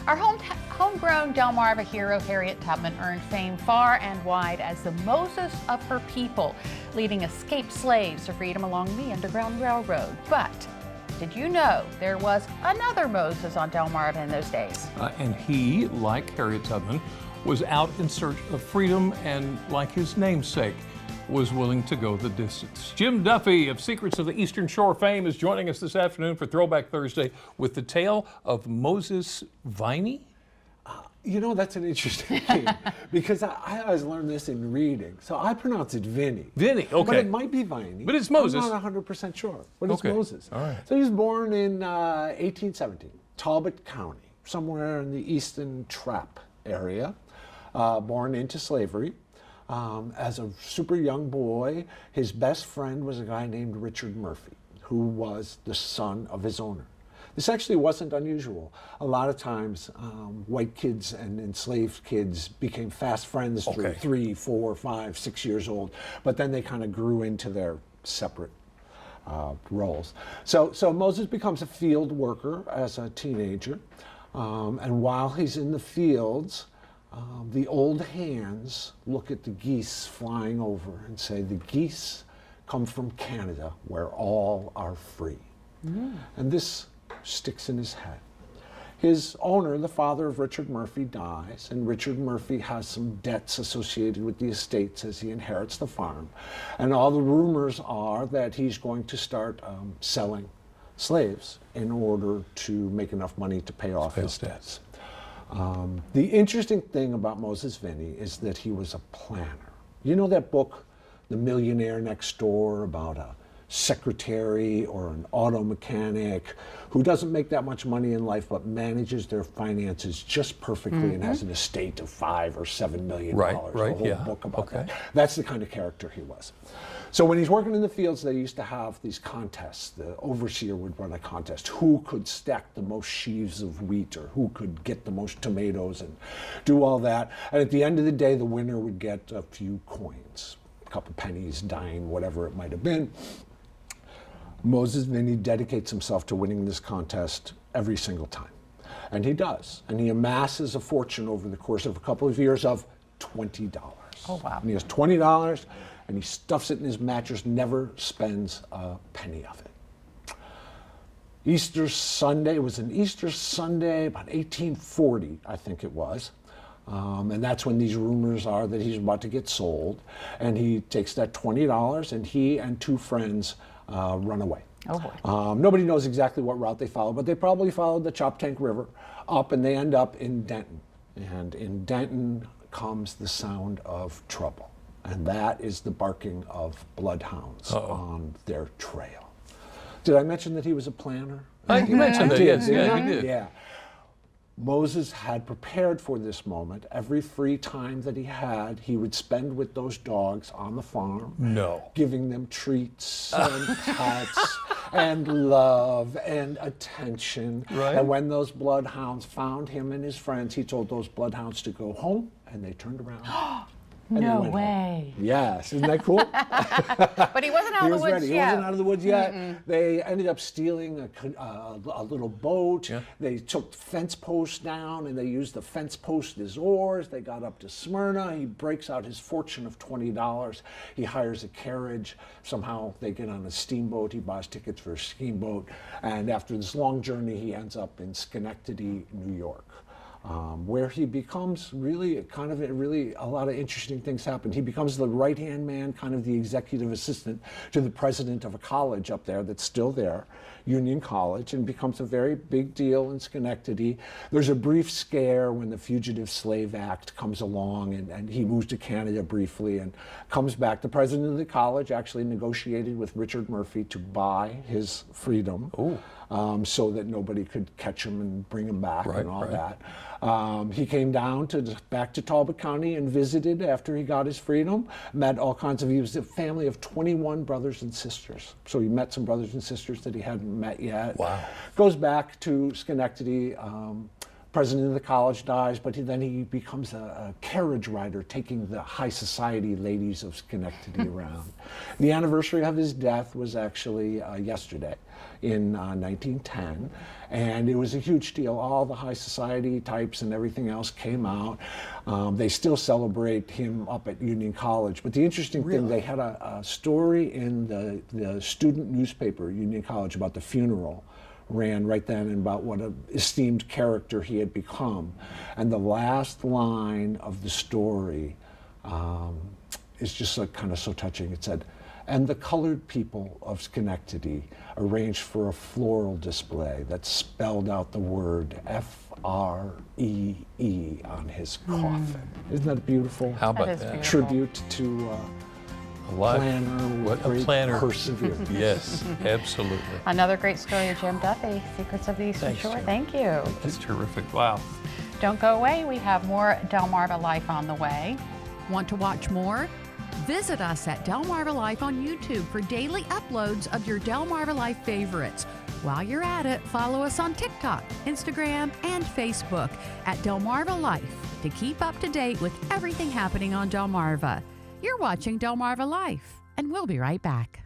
Our homegrown Delmarva hero, Harriet Tubman, earned fame far and wide as the Moses of her people, leading escaped slaves to freedom along the Underground Railroad. But did you know there was another Moses on Delmarva in those days? And he, like Harriet Tubman, was out in search of freedom and, like his namesake, was willing to go the distance. Jim Duffy of Secrets of the Eastern Shore fame is joining us this afternoon for Throwback Thursday with the tale of Moses Viney. You know, that's an interesting thing because I always learned this in reading. So I pronounce it Vinny. Vinny, okay. But it might be Viney. But it's Moses. I'm not 100% sure, but it's Okay. Moses. All right. So he was born in 1817, Talbot County, somewhere in the Eastern Trap area, born into slavery. As a super young boy, his best friend was a guy named Richard Murphy, who was the son of his owner. This actually wasn't unusual. A lot of times, white kids and enslaved kids became fast friends through 3, 4, 5, 6 years old, but then they kind of grew into their separate roles. So Moses becomes a field worker as a teenager, and while he's in the fields, the old hands look at the geese flying over and say, the geese come from Canada where all are free. And this sticks in his head. His owner, the father of Richard Murphy, dies, and Richard Murphy has some debts associated with the estates as he inherits the farm. And all the rumors are that he's going to start selling slaves in order to make enough money to pay off his debts. The interesting thing about Moses Viney is that he was a planner. You know that book, The Millionaire Next Door, about a secretary or an auto mechanic who doesn't make that much money in life but manages their finances just perfectly and has an estate of $5 or $7 million. Right, a whole book about that. That's the kind of character he was. So when he's working in the fields, they used to have these contests. The overseer would run a contest. Who could stack the most sheaves of wheat, or who could get the most tomatoes, and do all that. And at the end of the day, the winner would get a few coins, a couple pennies, dime, whatever it might have been. Moses Viney dedicates himself to winning this contest every single time. And he does. And he amasses a fortune over the course of a couple of years of $20. Oh, wow. And he has $20, and he stuffs it in his mattress, never spends a penny of it. Easter Sunday, it was an Easter Sunday, about 1840, I think it was. And that's when these rumors are that he's about to get sold. And he takes that $20, and he and two friends run away. Oh boy. Nobody knows exactly what route they followed, but they probably followed the Choptank River up, and they end up in Denton. And in Denton comes the sound of trouble. And that is the barking of bloodhounds on their trail. Did I mention that he was a planner? You mentioned that, yes. Yeah, you did. Yeah. Moses had prepared for this moment. Every free time that he had, he would spend with those dogs on the farm. No. Giving them treats and pets and love and attention. Right. And when those bloodhounds found him and his friends, he told those bloodhounds to go home, and they turned around. No way. Home. Yes, isn't that cool? But he wasn't out of the woods ready. yet. He wasn't out of the woods yet. They ended up stealing a little boat. Yeah. They took fence posts down, and they used the fence post as oars. They got up to Smyrna. He breaks out his fortune of $20. He hires a carriage. Somehow they get on a steamboat. He buys tickets for a steamboat. And after this long journey, he ends up in Schenectady, New York. Where he becomes really a lot of interesting things happen. He becomes the right-hand man, kind of the executive assistant to the president of a college up there that's still there, Union College, and becomes a very big deal in Schenectady. There's a brief scare when the Fugitive Slave Act comes along, and he moves to Canada briefly and comes back. The president of the college actually negotiated with Richard Murphy to buy his freedom. So that nobody could catch him and bring him back and all that. He came down back to Talbot County and visited after he got his freedom, met all kinds of, he was a family of 21 brothers and sisters. So he met some brothers and sisters that he hadn't met yet. Wow. Goes back to Schenectady, president of the college dies, but then he becomes a carriage rider taking the high society ladies of Schenectady around. The anniversary of his death was actually yesterday in 1910, and it was a huge deal. All the high society types and everything else came out. They still celebrate him up at Union College, but the interesting thing, they had a story in the student newspaper, Union College, about the funeral. Ran right then, and about what an esteemed character he had become. And the last line of the story is just kind of so touching. It said, "And the colored people of Schenectady arranged for a floral display that spelled out the word F-R-E-E on his coffin." Isn't that beautiful? How about That is that? beautiful. Tribute to A life. planner with What a great planner. perseverance. Yes, absolutely. Another great story of Jim Duffy, Secrets of the Eastern Thanks, Shore. Jim. Thank you. That's terrific. Wow. Don't go away. We have more Delmarva Life on the way. Want to watch more? Visit us at Delmarva Life on YouTube for daily uploads of your Delmarva Life favorites. While you're at it, follow us on TikTok, Instagram, and Facebook at Delmarva Life to keep up to date with everything happening on Delmarva. You're watching Delmarva Life, and we'll be right back.